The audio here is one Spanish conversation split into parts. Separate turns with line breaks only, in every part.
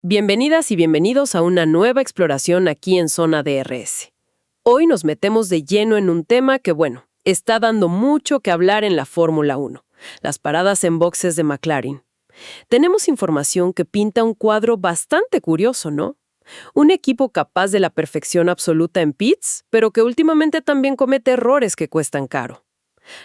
Bienvenidas y bienvenidos a una nueva exploración aquí en Zona DRS. Hoy nos metemos de lleno en un tema que, está dando mucho que hablar en la Fórmula 1, las paradas en boxes de McLaren. Tenemos información que pinta un cuadro bastante curioso, ¿no? Un equipo capaz de la perfección absoluta en pits, pero que últimamente también comete errores que cuestan caro.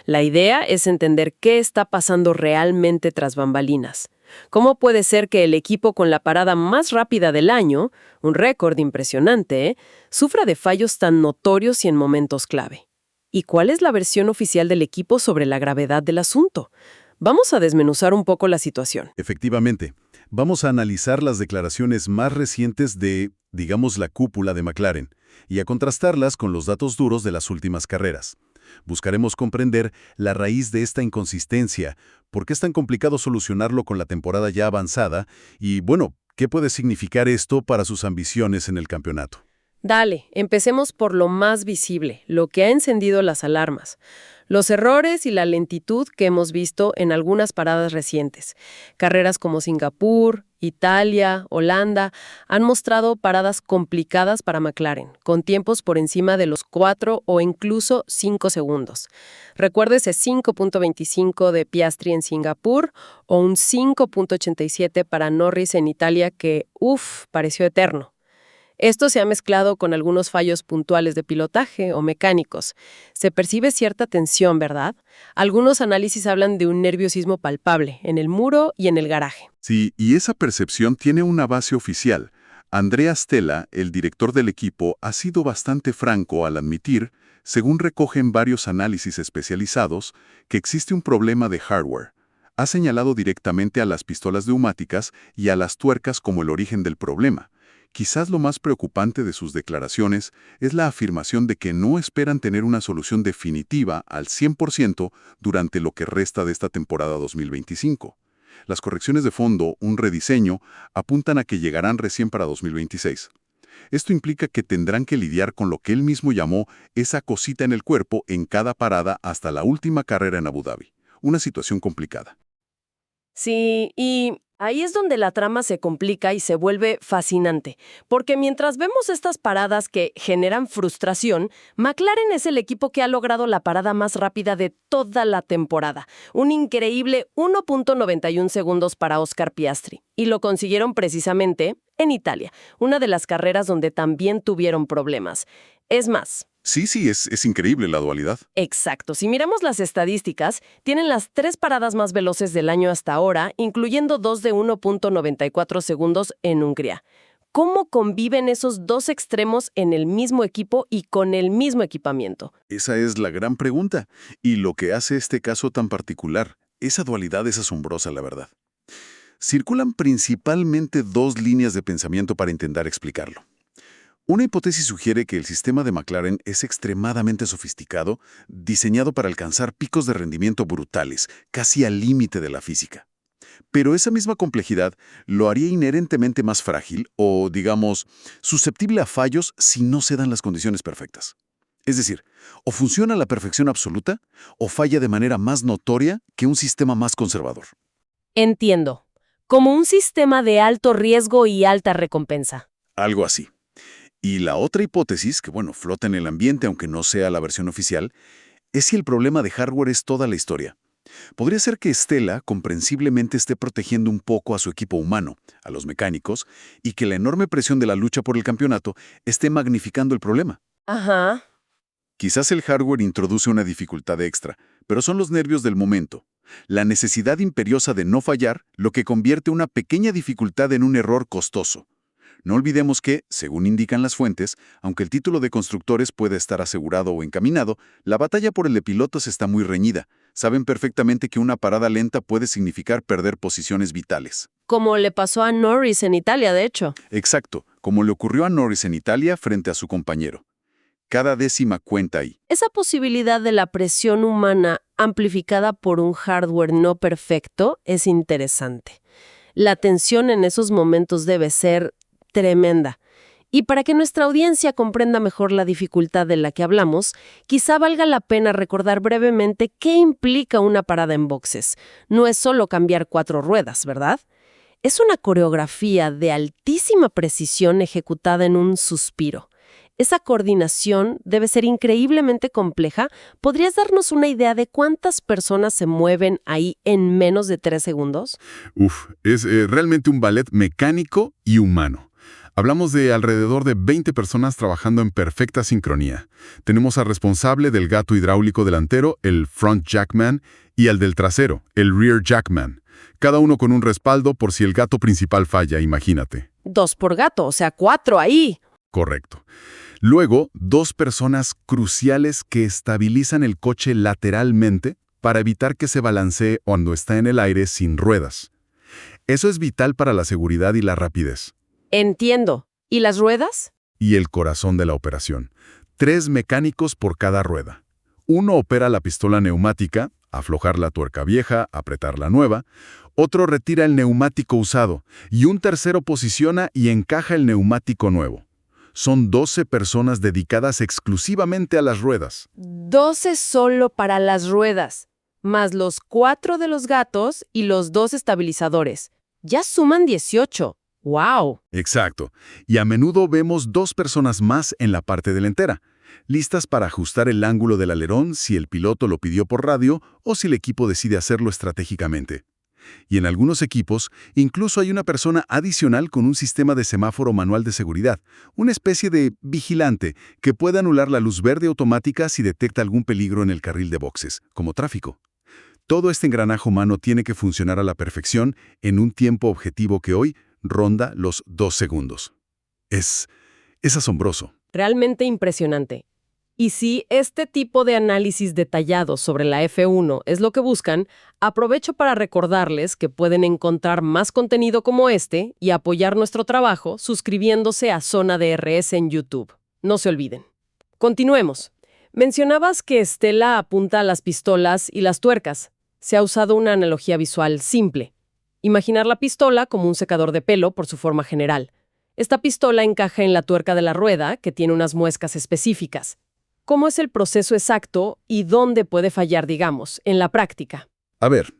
La idea es entender qué está pasando realmente tras bambalinas. ¿Cómo puede ser que el equipo con la parada más rápida del año, un récord impresionante, sufra de fallos tan notorios y en momentos clave? ¿Y cuál es la versión oficial del equipo sobre la gravedad del asunto? Vamos a desmenuzar un poco la situación.
Efectivamente, vamos a analizar las declaraciones más recientes de, digamos, la cúpula de McLaren y a contrastarlas con los datos duros de las últimas carreras. Buscaremos comprender la raíz de esta inconsistencia, por qué es tan complicado solucionarlo con la temporada ya avanzada y, qué puede significar esto para sus ambiciones en el campeonato.
Dale, empecemos por lo más visible, lo que ha encendido las alarmas. Los errores y la lentitud que hemos visto en algunas paradas recientes. Carreras como Singapur, Italia, Holanda, han mostrado paradas complicadas para McLaren, con tiempos por encima de los 4 o incluso 5 segundos. Recuerda ese 5.25 de Piastri en Singapur o un 5.87 para Norris en Italia que, pareció eterno. Esto se ha mezclado con algunos fallos puntuales de pilotaje o mecánicos. Se percibe cierta tensión, ¿verdad? Algunos análisis hablan de un nerviosismo palpable en el muro y en el garaje.
Sí, y esa percepción tiene una base oficial. Andrea Stella, el director del equipo, ha sido bastante franco al admitir, según recogen varios análisis especializados, que existe un problema de hardware. Ha señalado directamente a las pistolas neumáticas y a las tuercas como el origen del problema. Quizás lo más preocupante de sus declaraciones es la afirmación de que no esperan tener una solución definitiva al 100% durante lo que resta de esta temporada 2025. Las correcciones de fondo, un rediseño, apuntan a que llegarán recién para 2026. Esto implica que tendrán que lidiar con lo que él mismo llamó esa cosita en el cuerpo en cada parada hasta la última carrera en Abu Dhabi. Una situación complicada.
Sí, y ahí es donde la trama se complica y se vuelve fascinante, porque mientras vemos estas paradas que generan frustración, McLaren es el equipo que ha logrado la parada más rápida de toda la temporada, un increíble 1.91 segundos para Oscar Piastri, y lo consiguieron precisamente en Italia, una de las carreras donde también tuvieron problemas. Es más,
Sí, es increíble la dualidad.
exacto. Si miramos las estadísticas, tienen las 3 paradas más veloces del año hasta ahora, incluyendo 2 de 1.94 segundos en Hungría. ¿Cómo conviven esos dos extremos en el mismo equipo y con el mismo equipamiento?
Esa es la gran pregunta, y lo que hace este caso tan particular. Esa dualidad es asombrosa, la verdad. Circulan principalmente dos líneas de pensamiento para intentar explicarlo. Una hipótesis sugiere que el sistema de McLaren es extremadamente sofisticado, diseñado para alcanzar picos de rendimiento brutales, casi al límite de la física. Pero esa misma complejidad lo haría inherentemente más frágil o, digamos, susceptible a fallos si no se dan las condiciones perfectas. Es decir, o funciona a la perfección absoluta o falla de manera más notoria que un sistema más conservador.
Entiendo. Como un sistema de alto riesgo y alta recompensa.
Algo así. Y la otra hipótesis, que flota en el ambiente aunque no sea la versión oficial, es si el problema de hardware es toda la historia. Podría ser que Stella comprensiblemente esté protegiendo un poco a su equipo humano, a los mecánicos, y que la enorme presión de la lucha por el campeonato esté magnificando el problema.
Ajá.
Quizás el hardware introduce una dificultad extra, pero son los nervios del momento. La necesidad imperiosa de no fallar lo que convierte una pequeña dificultad en un error costoso. No olvidemos que, según indican las fuentes, aunque el título de constructores puede estar asegurado o encaminado, la batalla por el de pilotos está muy reñida. Saben perfectamente que una parada lenta puede significar perder posiciones vitales.
Como le pasó a Norris en Italia, de hecho.
Exacto, como le ocurrió a Norris en Italia frente a su compañero. Cada décima cuenta ahí.
Esa posibilidad de la presión humana amplificada por un hardware no perfecto es interesante. La tensión en esos momentos debe ser tremenda. Y para que nuestra audiencia comprenda mejor la dificultad de la que hablamos, quizá valga la pena recordar brevemente qué implica una parada en boxes. No es solo cambiar 4 ruedas, ¿verdad? Es una coreografía de altísima precisión ejecutada en un suspiro. Esa coordinación debe ser increíblemente compleja. ¿Podrías darnos una idea de cuántas personas se mueven ahí en menos de 3 segundos?
Es realmente un ballet mecánico y humano. Hablamos de alrededor de 20 personas trabajando en perfecta sincronía. Tenemos al responsable del gato hidráulico delantero, el front jackman, y al del trasero, el rear jackman. Cada uno con un respaldo por si el gato principal falla, imagínate.
2 por gato, o sea, 4 ahí.
Correcto. Luego, 2 personas cruciales que estabilizan el coche lateralmente para evitar que se balancee cuando está en el aire sin ruedas. Eso es vital para la seguridad y la rapidez.
Entiendo. ¿Y las ruedas?
Y el corazón de la operación. 3 mecánicos por cada rueda. Uno opera la pistola neumática, aflojar la tuerca vieja, apretar la nueva. Otro retira el neumático usado. Y un tercero posiciona y encaja el neumático nuevo. Son 12 personas dedicadas exclusivamente a las ruedas.
12 solo para las ruedas, más los 4 de los gatos y los 2 estabilizadores. Ya suman 18. ¡Wow!
Exacto. Y a menudo vemos 2 personas más en la parte delantera, listas para ajustar el ángulo del alerón si el piloto lo pidió por radio o si el equipo decide hacerlo estratégicamente. Y en algunos equipos, incluso hay una persona adicional con un sistema de semáforo manual de seguridad, una especie de vigilante que puede anular la luz verde automática si detecta algún peligro en el carril de boxes, como tráfico. Todo este engranaje humano tiene que funcionar a la perfección en un tiempo objetivo que hoy ronda los 2 segundos. Es asombroso.
Realmente impresionante. Y si este tipo de análisis detallado sobre la F1 es lo que buscan, aprovecho para recordarles que pueden encontrar más contenido como este y apoyar nuestro trabajo suscribiéndose a Zona DRS en YouTube. No se olviden. Continuemos. Mencionabas que Stella apunta a las pistolas y las tuercas. Se ha usado una analogía visual simple. Imaginar la pistola como un secador de pelo por su forma general. Esta pistola encaja en la tuerca de la rueda, que tiene unas muescas específicas. ¿Cómo es el proceso exacto y dónde puede fallar, digamos, en la práctica?
A ver,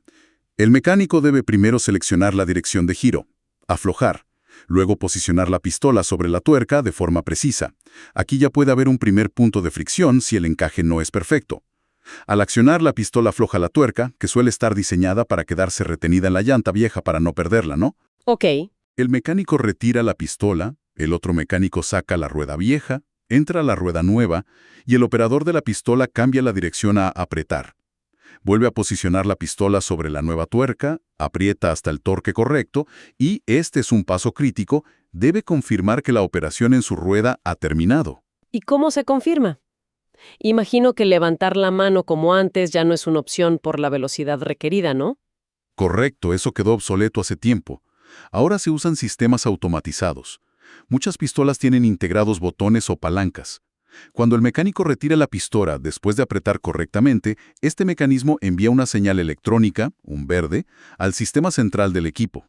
el mecánico debe primero seleccionar la dirección de giro, aflojar, luego posicionar la pistola sobre la tuerca de forma precisa. Aquí ya puede haber un primer punto de fricción si el encaje no es perfecto. Al accionar, la pistola afloja la tuerca, que suele estar diseñada para quedarse retenida en la llanta vieja para no perderla, ¿no?
Ok.
El mecánico retira la pistola, el otro mecánico saca la rueda vieja, entra la rueda nueva y el operador de la pistola cambia la dirección a apretar. Vuelve a posicionar la pistola sobre la nueva tuerca, aprieta hasta el torque correcto y, este es un paso crítico, debe confirmar que la operación en su rueda ha terminado.
¿Y cómo se confirma? Imagino que levantar la mano como antes ya no es una opción por la velocidad requerida, ¿no?
Correcto, eso quedó obsoleto hace tiempo. Ahora se usan sistemas automatizados. Muchas pistolas tienen integrados botones o palancas. Cuando el mecánico retira la pistola después de apretar correctamente, este mecanismo envía una señal electrónica, un verde, al sistema central del equipo.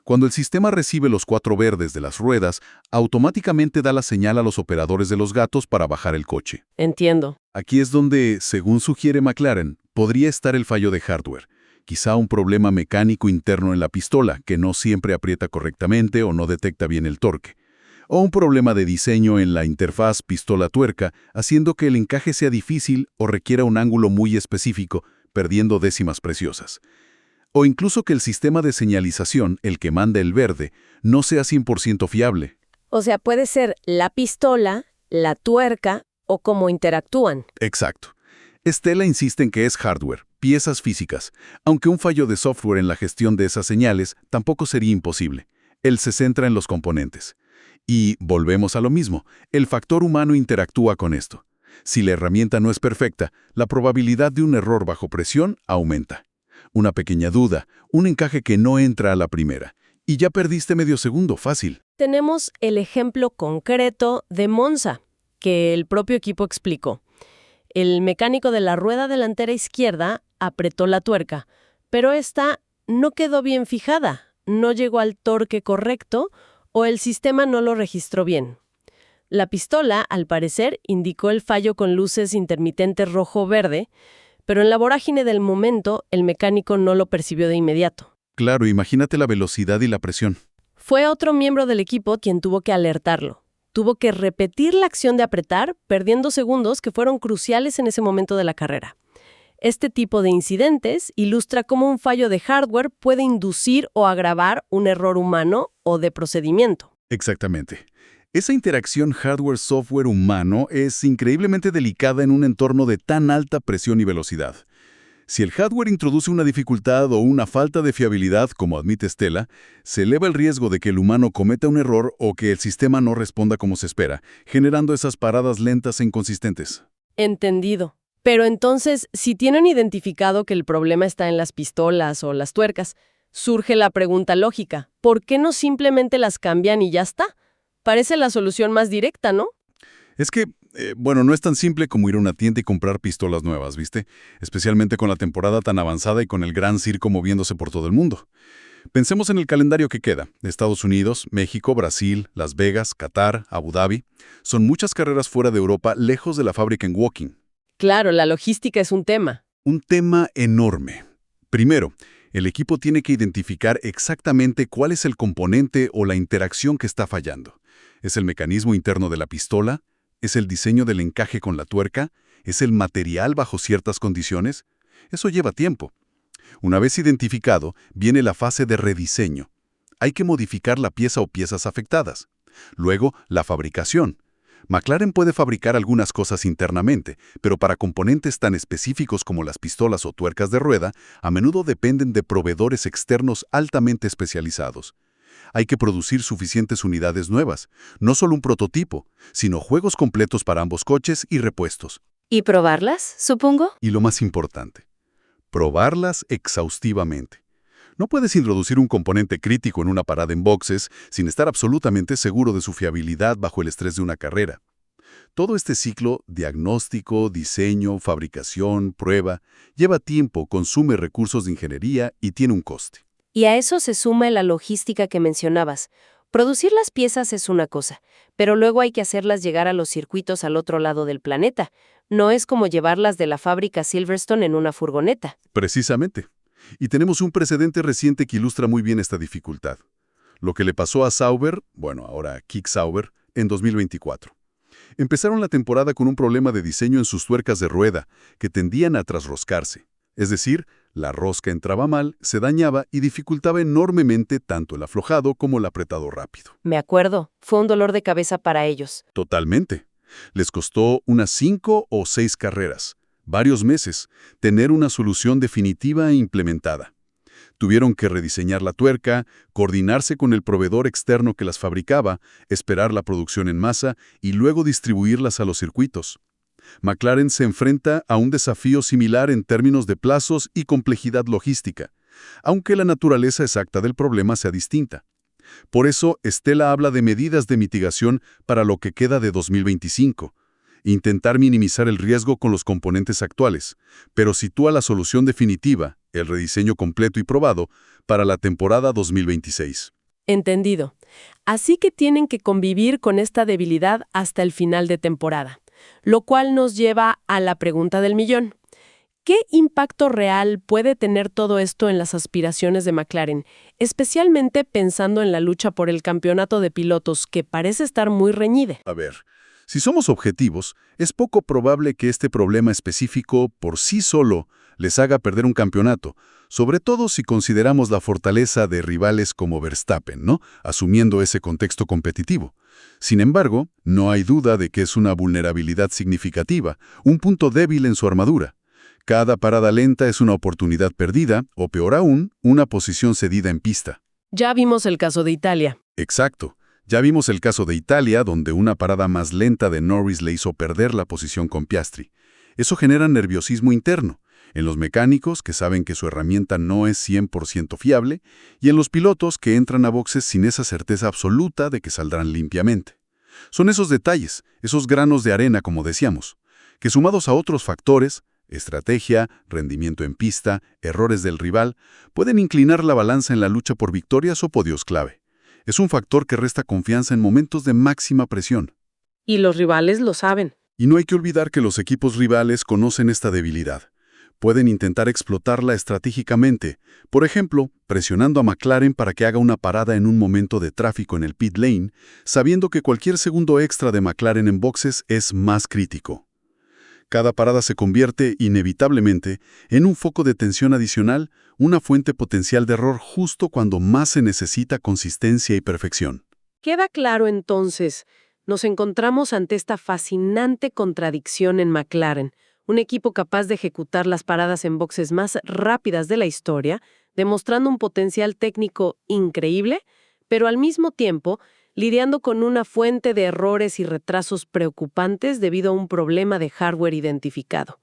Cuando el sistema recibe los 4 verdes de las ruedas, automáticamente da la señal a los operadores de los gatos para bajar el coche.
Entiendo.
Aquí es donde, según sugiere McLaren, podría estar el fallo de hardware. Quizá un problema mecánico interno en la pistola, que no siempre aprieta correctamente o no detecta bien el torque. O un problema de diseño en la interfaz pistola-tuerca, haciendo que el encaje sea difícil o requiera un ángulo muy específico, perdiendo décimas preciosas. O incluso que el sistema de señalización, el que manda el verde, no sea 100% fiable.
O sea, puede ser la pistola, la tuerca o cómo interactúan.
Exacto. Stella insiste en que es hardware, piezas físicas, aunque un fallo de software en la gestión de esas señales tampoco sería imposible. Él se centra en los componentes. Y volvemos a lo mismo, el factor humano interactúa con esto. Si la herramienta no es perfecta, la probabilidad de un error bajo presión aumenta. Una pequeña duda, un encaje que no entra a la primera, y ya perdiste medio segundo, fácil.
Tenemos el ejemplo concreto de Monza, que el propio equipo explicó. El mecánico de la rueda delantera izquierda apretó la tuerca, pero esta no quedó bien fijada, no llegó al torque correcto o el sistema no lo registró bien. La pistola, al parecer, indicó el fallo con luces intermitentes rojo-verde, pero en la vorágine del momento el mecánico no lo percibió de inmediato.
Claro, imagínate la velocidad y la presión.
Fue otro miembro del equipo quien tuvo que alertarlo. Tuvo que repetir la acción de apretar, perdiendo segundos que fueron cruciales en ese momento de la carrera. Este tipo de incidentes ilustra cómo un fallo de hardware puede inducir o agravar un error humano o de procedimiento.
Exactamente. Esa interacción hardware-software humano es increíblemente delicada en un entorno de tan alta presión y velocidad. Si el hardware introduce una dificultad o una falta de fiabilidad, como admite Stella, se eleva el riesgo de que el humano cometa un error o que el sistema no responda como se espera, generando esas paradas lentas e inconsistentes.
Entendido. Pero entonces, si tienen identificado que el problema está en las pistolas o las tuercas, surge la pregunta lógica: ¿por qué no simplemente las cambian y ya está? Parece la solución más directa, ¿no?
Es que, no es tan simple como ir a una tienda y comprar pistolas nuevas, ¿viste? Especialmente con la temporada tan avanzada y con el gran circo moviéndose por todo el mundo. Pensemos en el calendario que queda. Estados Unidos, México, Brasil, Las Vegas, Qatar, Abu Dhabi. Son muchas carreras fuera de Europa, lejos de la fábrica en Woking.
Claro, la logística es un tema.
Un tema enorme. Primero, el equipo tiene que identificar exactamente cuál es el componente o la interacción que está fallando. ¿Es el mecanismo interno de la pistola? ¿Es el diseño del encaje con la tuerca? ¿Es el material bajo ciertas condiciones? Eso lleva tiempo. Una vez identificado, viene la fase de rediseño. Hay que modificar la pieza o piezas afectadas. Luego, la fabricación. McLaren puede fabricar algunas cosas internamente, pero para componentes tan específicos como las pistolas o tuercas de rueda, a menudo dependen de proveedores externos altamente especializados. Hay que producir suficientes unidades nuevas, no solo un prototipo, sino juegos completos para ambos coches y repuestos.
¿Y probarlas, supongo?
Y lo más importante, probarlas exhaustivamente. No puedes introducir un componente crítico en una parada en boxes sin estar absolutamente seguro de su fiabilidad bajo el estrés de una carrera. Todo este ciclo, diagnóstico, diseño, fabricación, prueba, lleva tiempo, consume recursos de ingeniería y tiene un coste.
Y a eso se suma la logística que mencionabas. Producir las piezas es una cosa, pero luego hay que hacerlas llegar a los circuitos al otro lado del planeta. No es como llevarlas de la fábrica Silverstone en una furgoneta.
Precisamente. Y tenemos un precedente reciente que ilustra muy bien esta dificultad. Lo que le pasó a Sauber, ahora Kick Sauber, en 2024. Empezaron la temporada con un problema de diseño en sus tuercas de rueda, que tendían a trasroscarse. Es decir, la rosca entraba mal, se dañaba y dificultaba enormemente tanto el aflojado como el apretado rápido.
Me acuerdo, fue un dolor de cabeza para ellos.
Totalmente. Les costó unas 5 o 6 carreras, varios meses, tener una solución definitiva e implementada. Tuvieron que rediseñar la tuerca, coordinarse con el proveedor externo que las fabricaba, esperar la producción en masa y luego distribuirlas a los circuitos. McLaren se enfrenta a un desafío similar en términos de plazos y complejidad logística, aunque la naturaleza exacta del problema sea distinta. Por eso, Stella habla de medidas de mitigación para lo que queda de 2025. Intentar minimizar el riesgo con los componentes actuales, pero sitúa la solución definitiva, el rediseño completo y probado, para la temporada 2026.
Entendido. Así que tienen que convivir con esta debilidad hasta el final de temporada. Lo cual nos lleva a la pregunta del millón. ¿Qué impacto real puede tener todo esto en las aspiraciones de McLaren, especialmente pensando en la lucha por el campeonato de pilotos, que parece estar muy reñida?
A ver, si somos objetivos, es poco probable que este problema específico por sí solo les haga perder un campeonato, sobre todo si consideramos la fortaleza de rivales como Verstappen, ¿no? Asumiendo ese contexto competitivo. Sin embargo, no hay duda de que es una vulnerabilidad significativa, un punto débil en su armadura. Cada parada lenta es una oportunidad perdida, o peor aún, una posición cedida en pista.
Ya vimos el caso de Italia.
Exacto. Ya vimos el caso de Italia, donde una parada más lenta de Norris le hizo perder la posición con Piastri. Eso genera nerviosismo interno, en los mecánicos, que saben que su herramienta no es 100% fiable, y en los pilotos, que entran a boxes sin esa certeza absoluta de que saldrán limpiamente. Son esos detalles, esos granos de arena, como decíamos, que sumados a otros factores, estrategia, rendimiento en pista, errores del rival, pueden inclinar la balanza en la lucha por victorias o podios clave. Es un factor que resta confianza en momentos de máxima presión.
Y los rivales lo saben.
Y no hay que olvidar que los equipos rivales conocen esta debilidad. Pueden intentar explotarla estratégicamente, por ejemplo, presionando a McLaren para que haga una parada en un momento de tráfico en el pit lane, sabiendo que cualquier segundo extra de McLaren en boxes es más crítico. Cada parada se convierte, inevitablemente, en un foco de tensión adicional, una fuente potencial de error justo cuando más se necesita consistencia y perfección.
Queda claro entonces, nos encontramos ante esta fascinante contradicción en McLaren, un equipo capaz de ejecutar las paradas en boxes más rápidas de la historia, demostrando un potencial técnico increíble, pero al mismo tiempo lidiando con una fuente de errores y retrasos preocupantes debido a un problema de hardware identificado.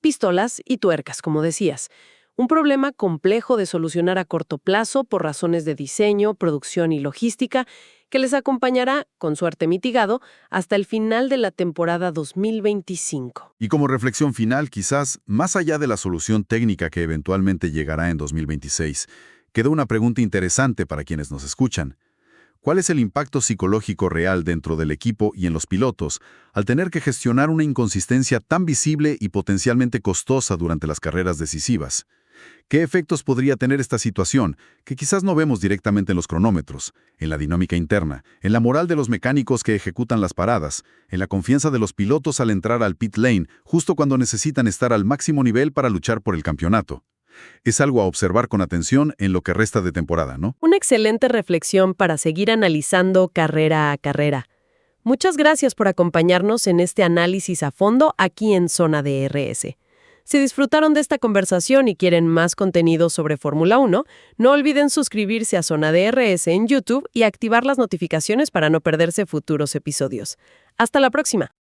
Pistolas y tuercas, como decías. Un problema complejo de solucionar a corto plazo por razones de diseño, producción y logística, que les acompañará, con suerte mitigado, hasta el final de la temporada 2025.
Y como reflexión final, quizás, más allá de la solución técnica que eventualmente llegará en 2026, queda una pregunta interesante para quienes nos escuchan. ¿Cuál es el impacto psicológico real dentro del equipo y en los pilotos al tener que gestionar una inconsistencia tan visible y potencialmente costosa durante las carreras decisivas? ¿Qué efectos podría tener esta situación, que quizás no vemos directamente en los cronómetros, en la dinámica interna, en la moral de los mecánicos que ejecutan las paradas, en la confianza de los pilotos al entrar al pit lane justo cuando necesitan estar al máximo nivel para luchar por el campeonato? Es algo a observar con atención en lo que resta de temporada, ¿no?
Una excelente reflexión para seguir analizando carrera a carrera. Muchas gracias por acompañarnos en este análisis a fondo aquí en Zona DRS. Si disfrutaron de esta conversación y quieren más contenido sobre Fórmula 1, no olviden suscribirse a Zona DRS en YouTube y activar las notificaciones para no perderse futuros episodios. Hasta la próxima.